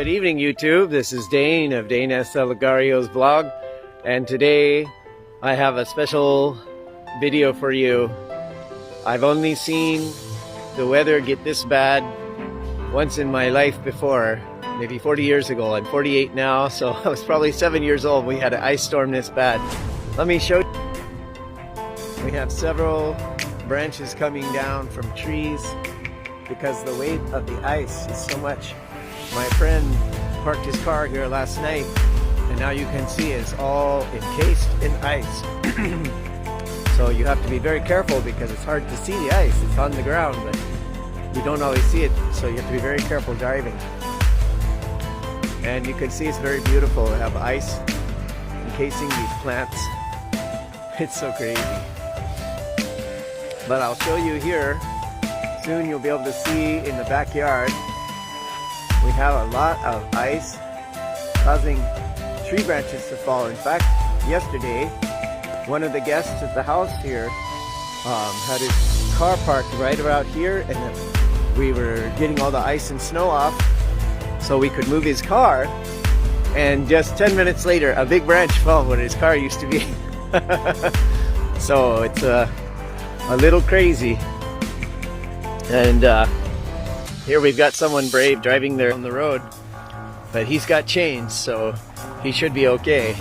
Good evening, YouTube. This is Dane of DAYNESS Olegario's blog, and today I have a special video for you. I've only seen the weather get this bad once in my life before, maybe 40 years ago. I'm 48 now, so I was probably 7 years old. We had an ice storm this bad. Let me show you. We have several branches coming down from trees because the weight of the ice is so much. My friend parked his car here last night, and now you can see it's all encased in ice. So you have to be very careful because it's hard to see the ice. It's on the ground, but you don't always see it, so you have to be very careful driving. And you can see it's very beautiful to have ice encasing these plants. It's so crazy. But I'll show you here. Soon you'll be able to see in the backyard. We have a lot of ice causing tree branches to fall. In fact, yesterday, one of the guests at the house here had his car parked right around here, and we were getting all the ice and snow off so we could move his car. And just 10 minutes later, a big branch fell where his car used to be. So it's a little crazy. And here we've got someone brave driving there on the road, but he's got chains, so he should be okay.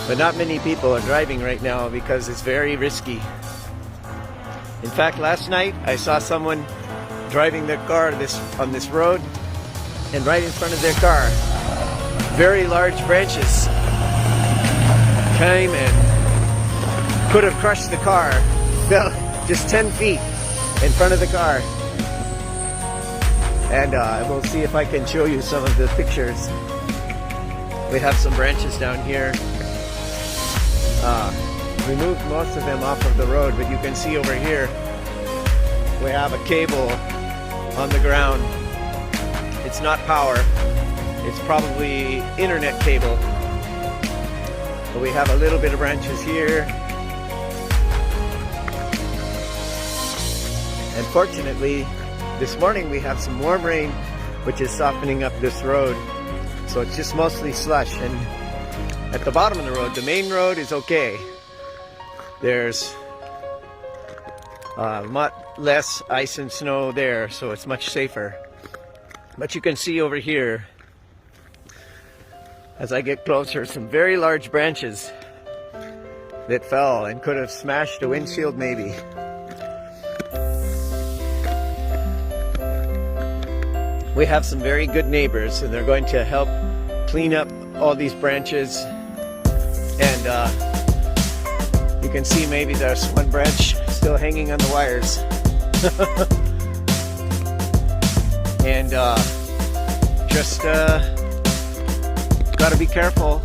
But not many people are driving right now because it's very risky. In fact, last night I saw someone driving their car on this road, and right in front of their car, very large branches came and could have crushed the car. Fell just 10 feet in front of the car. And we'll see if I can show you some of the pictures. We have some branches down here. We moved most of them off of the road, but you can see over here we have a cable on the ground. It's not power, it's probably internet cable. But we have a little bit of branches here. And fortunately, this morning we have some warm rain, which is softening up this road. So it's just mostly slush. And at the bottom of the road, the main road is okay. There's a lot less ice and snow there, so it's much safer. But you can see over here, as I get closer, some very large branches that fell and could have smashed a windshield maybe. We have some very good neighbors, and they're going to help clean up all these branches. And you can see maybe there's one branch still hanging on the wires. And just gotta be careful.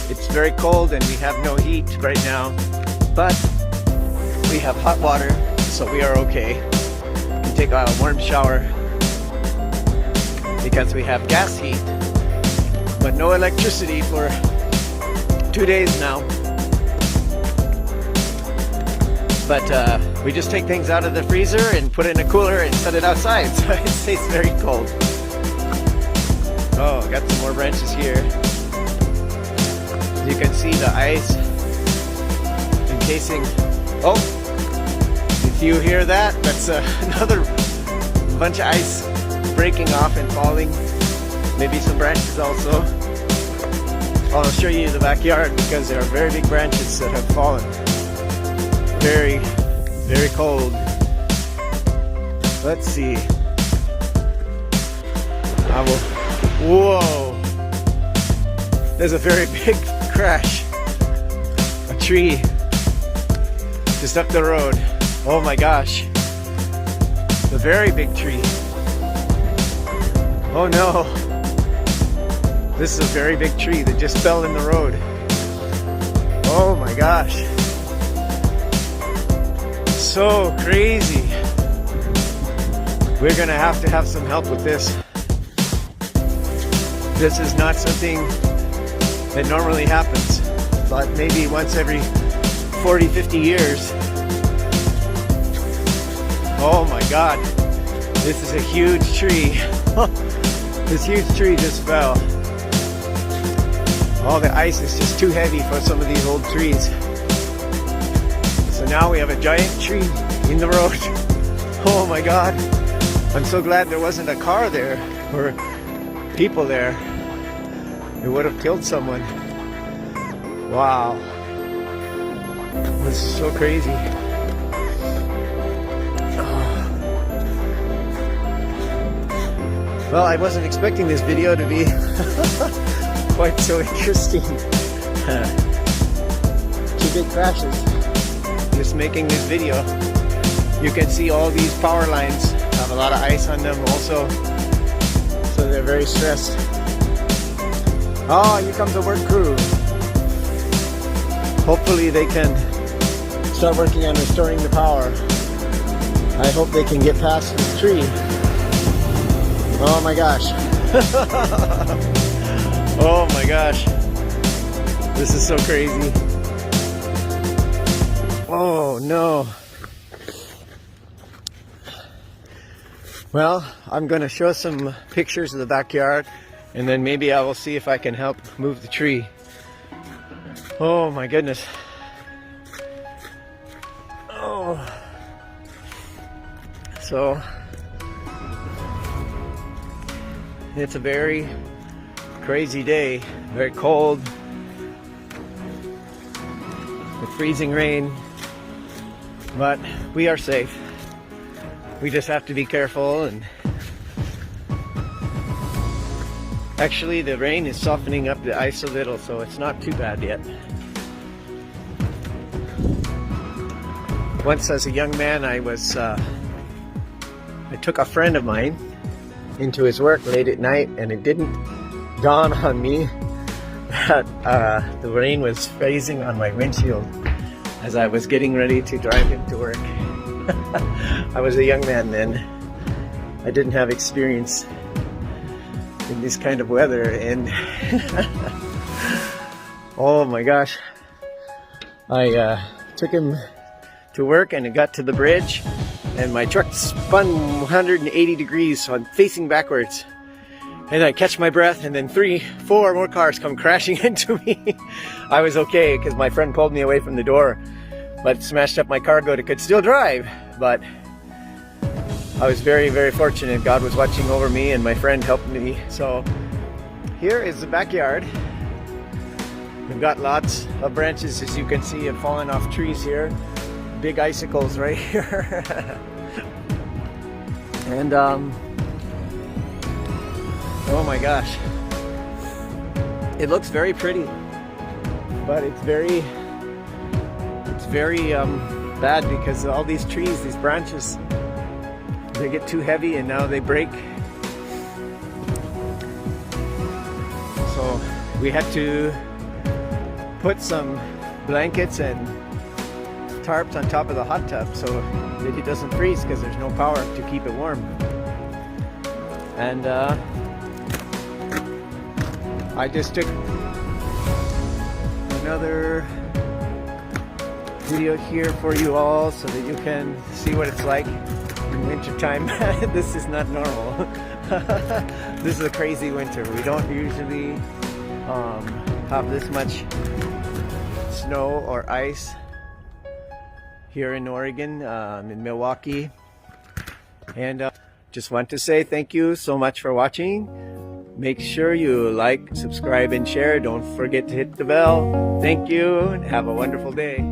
It's very cold and we have no heat right now, but we have hot water, so we are okay. We can take a warm shower because we have gas heat, but no electricity for 2 days now. But we just take things out of the freezer and put it in a cooler and set it outside, so it stays very cold. Oh, got some more branches here. You can see the ice encasing. Oh, if you hear that, that's another bunch of ice breaking off and falling. Maybe some branches also. I'll show you the backyard because there are very big branches that have fallen. Very, very cold. Let's see. Whoa! There's a very big crash. A tree just up the road. Oh my gosh. A very big tree. Oh no. This is a very big tree that just fell in the road. Oh my gosh. So crazy. We're gonna have to have some help with this. This is not something that normally happens, but maybe once every 40-50 years. Oh my God. This is a huge tree. This huge tree just fell. All the ice is just too heavy for some of these old trees. So now we have a giant tree in the road. Oh my God. I'm so glad there wasn't a car there or people there. It would have killed someone. Wow. This is so crazy. Well, I wasn't expecting this video to be quite so interesting. 2 big crashes. Just making this video. You can see all these power lines have a lot of ice on them also. So they're very stressed. Oh, here comes the work crew. Hopefully they can start working on restoring the power. I hope they can get past this tree. Oh my gosh. Oh my gosh. This is so crazy. Oh no. Well, I'm going to show some pictures of the backyard and then maybe I will see if I can help move the tree. Oh my goodness. Oh. So it's a very crazy day, very cold, with freezing rain, but we are safe. We just have to be careful, and actually the rain is softening up the ice a little, so it's not too bad yet. Once as a young man I took a friend of mine into his work late at night, and it didn't dawn on me that the rain was freezing on my windshield as I was getting ready to drive him to work. I was a young man then. I didn't have experience in this kind of weather, and oh my gosh. I took him to work and it got to the bridge and my truck spun 180 degrees, so I'm facing backwards. And I catch my breath, and then 3-4 more cars come crashing into me. I was okay because my friend pulled me away from the door, but smashed up my cargo. It could still drive, but I was very, very fortunate. God was watching over me and my friend helped me. So here is the backyard. We've got lots of branches, as you can see, have fallen off trees here. Big icicles right here. And oh my gosh, it looks very pretty, but it's very bad because all these trees, these branches, they get too heavy and now they break. So we had to put some blankets and tarps on top of the hot tub so that it doesn't freeze, because there's no power to keep it warm. And I just took another video here for you all so that you can see what it's like in winter time. This is not normal. This is a crazy winter. We don't usually have this much snow or ice here in Oregon, in Miluakie. And just want to say thank you so much for watching. Make sure you like, subscribe, and share. Don't forget to hit the bell. Thank you, and have a wonderful day.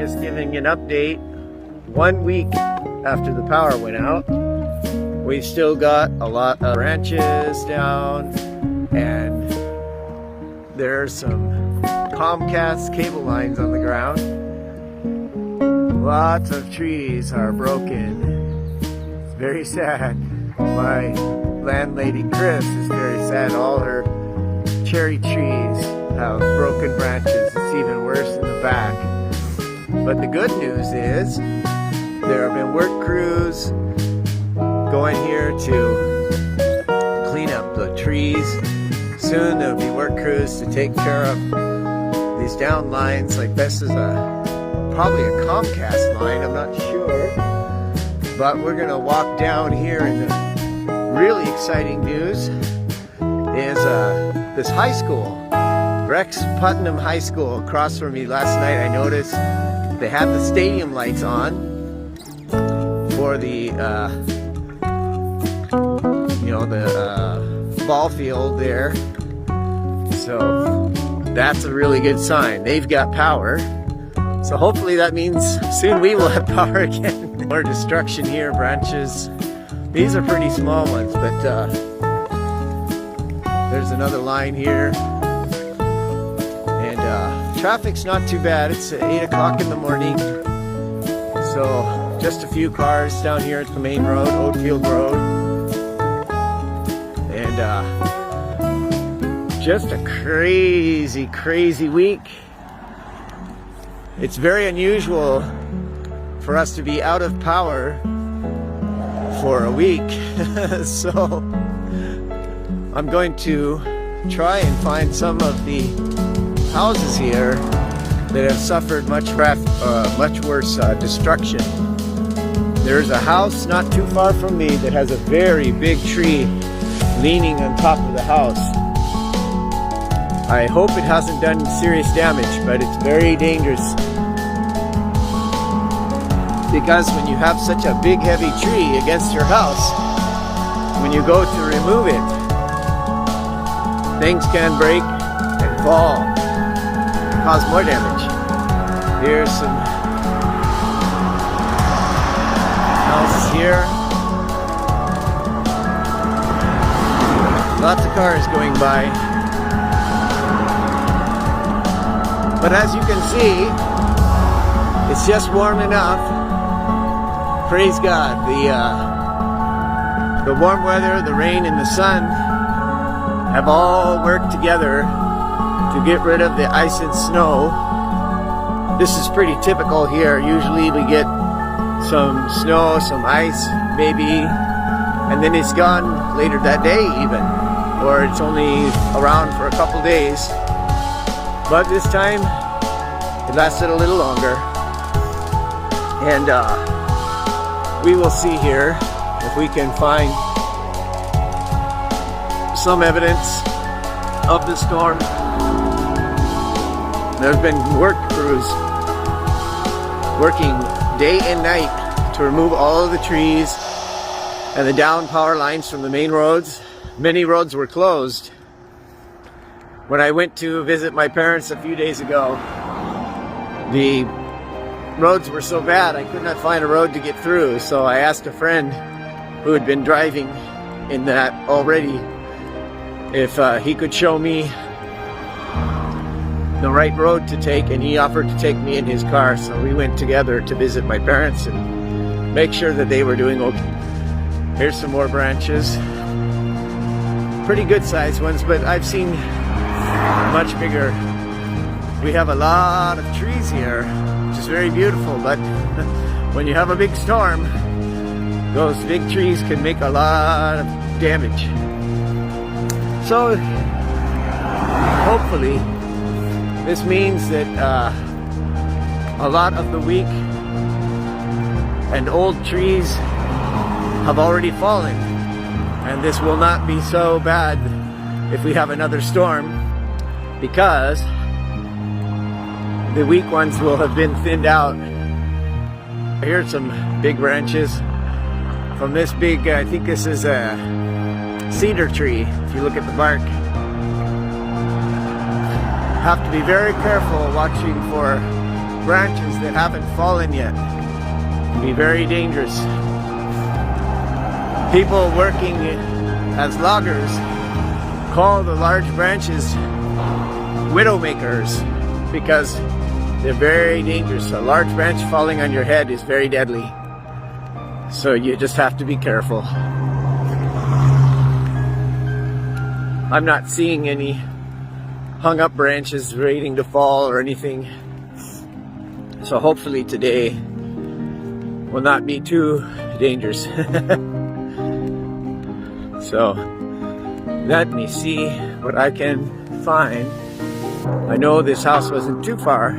just giving an update 1 week after the power went out. We've still got a lot of branches down, and there's some Comcast cable lines on the ground. Lots of trees are broken. It's very sad. My landlady Chris is very sad. All her cherry trees have broken branches. It's even worse in the back. But the good news is there have been work crews going here to clean up the trees. Soon there'll be work crews to take care of these down lines. Like this is probably a Comcast line, I'm not sure. But we're gonna walk down here, and the really exciting news is this high school, Rex Putnam High School, across from me. Last night I noticed they had the stadium lights on for the the ball field there. So that's a really good sign. They've got power. So hopefully that means soon we will have power again. More destruction here, branches. These are pretty small ones, but there's another line here. And traffic's not too bad. It's 8 o'clock in the morning. So just a few cars down here at the main road, Oatfield Road. And just a crazy, crazy week. It's very unusual for us to be out of power for a week. So I'm going to try and find some of the houses here that have suffered much worse destruction. There's a house not too far from me that has a very big tree leaning on top of the house. I hope it hasn't done serious damage, but it's very dangerous. Because when you have such a big heavy tree against your house, when you go to remove it, things can break and fall and cause more damage. Here's some houses here. Lots of cars going by. But as you can see, it's just warm enough. Praise God. The warm weather, the rain, and the sun have all worked together to get rid of the ice and snow. This is pretty typical here. Usually we get some snow, some ice, maybe, and then it's gone later that day even. Or it's only around for a couple days. But this time, it lasted a little longer. And we will see here if we can find some evidence of the storm. There's been work crews working day and night to remove all of the trees and the down power lines from the main roads. Many roads were closed. When I went to visit my parents a few days ago, the roads were so bad I could not find a road to get through. So I asked a friend who had been driving in that already if he could show me the right road to take, and he offered to take me in his car. So we went together to visit my parents and make sure that they were doing okay. Here's some more branches. Pretty good sized ones, but I've seen much bigger. We have a lot of trees here, which is very beautiful, but when you have a big storm, those big trees can make a lot of damage. So hopefully this means that a lot of the weak and old trees have already fallen, and this will not be so bad if we have another storm, because the weak ones will have been thinned out. Here's some big branches from this big, I think this is a cedar tree, if you look at the bark. Have to be very careful watching for branches that haven't fallen yet. It can be very dangerous. People working as loggers call the large branches widowmakers because they're very dangerous. A large branch falling on your head is very deadly. So you just have to be careful. I'm not seeing any hung up branches waiting to fall or anything. So hopefully today will not be too dangerous. So let me see what I can find. I know this house wasn't too far,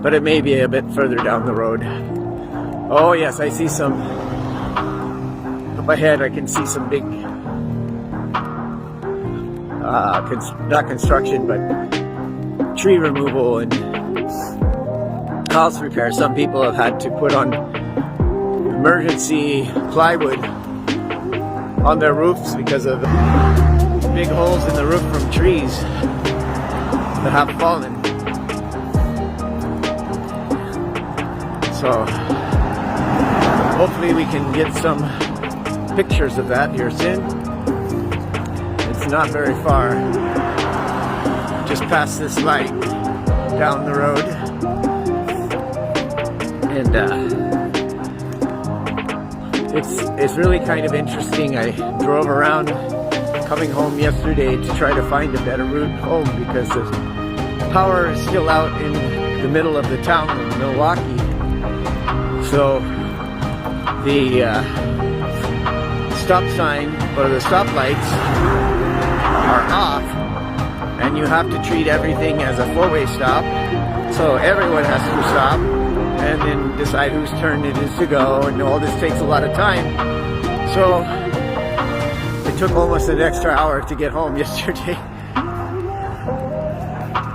but it may be a bit further down the road. Oh yes, I see some. Up ahead I can see some big, not construction, but tree removal and house repair. Some people have had to put on emergency plywood on their roofs because of big holes in the roof from trees that have fallen. So hopefully we can get some pictures of that here soon. It's not very far, just past this light down the road. And it's really kind of interesting. I drove around coming home yesterday to try to find a better route home because the power is still out in the middle of the town of Miluakie. So the stop sign or the stop lights are off, and you have to treat everything as a four-way stop. So everyone has to stop and then decide whose turn it is to go, and all this takes a lot of time. So it took almost an extra hour to get home yesterday.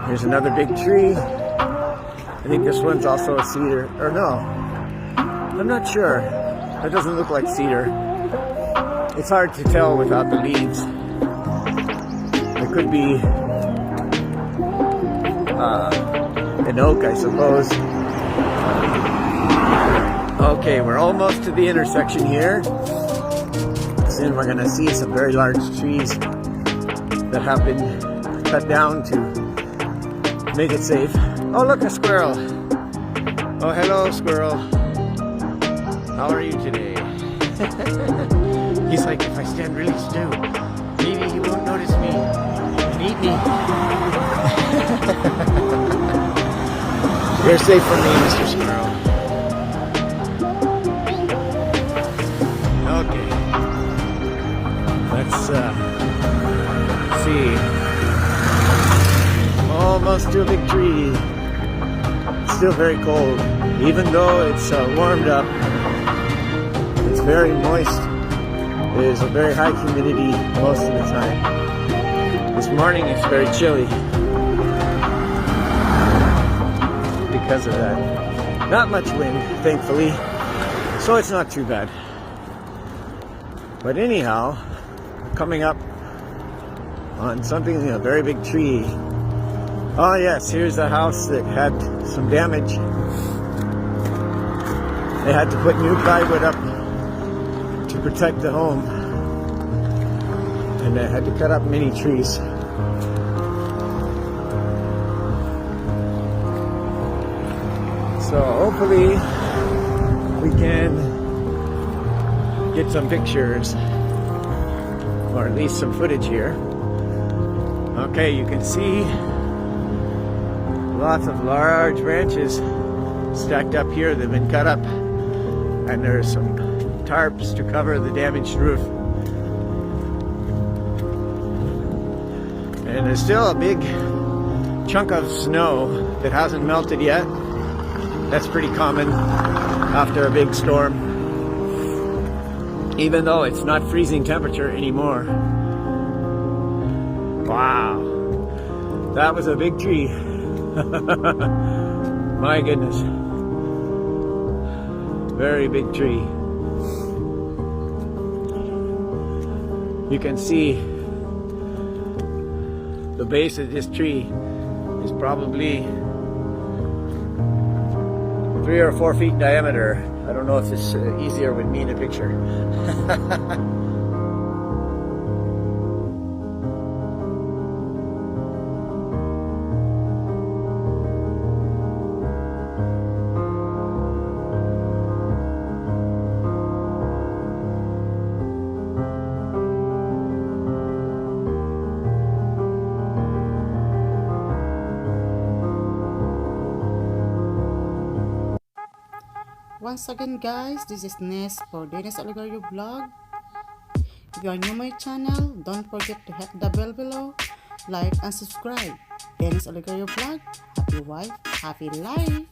Here's another big tree. I think this one's also a cedar, or no, I'm not sure. That doesn't look like cedar. It's hard to tell without the leaves. It could be an oak, I suppose. Okay, we're almost to the intersection here. Soon we're gonna see some very large trees that have been cut down to make it safe. Oh, look, a squirrel. Oh, hello, squirrel. How are you today? He's like, if I stand really still, maybe he won't notice me and eat me. You're safe from me, Mr. Squirrel. Okay. Let's see. Almost to a big tree. It's still very cold. Even though it's warmed up, it's very moist. There's a very high humidity most of the time. This morning it's very chilly because of that. Not much wind, thankfully, so it's not too bad. But anyhow, coming up on something, a very big tree. Oh yes, here's a house that had some damage. They had to put new plywood up to protect the home, and they had to cut up many trees. So hopefully we can get some pictures, or at least some footage here. Okay, you can see lots of large branches stacked up here that have been cut up, and there's some tarps to cover the damaged roof. And there's still a big chunk of snow that hasn't melted yet. That's pretty common after a big storm, even though it's not freezing temperature anymore. Wow, that was a big tree. My goodness, very big tree. You can see the base of this tree is probably 3 or 4 feet diameter. I don't know if it's easier with me in the picture. Once again guys, this is Ness for DAYNESS Olegario vlog. If you are new to my channel, don't forget to hit the bell below, like and subscribe. DAYNESS Olegario vlog, happy wife, happy life.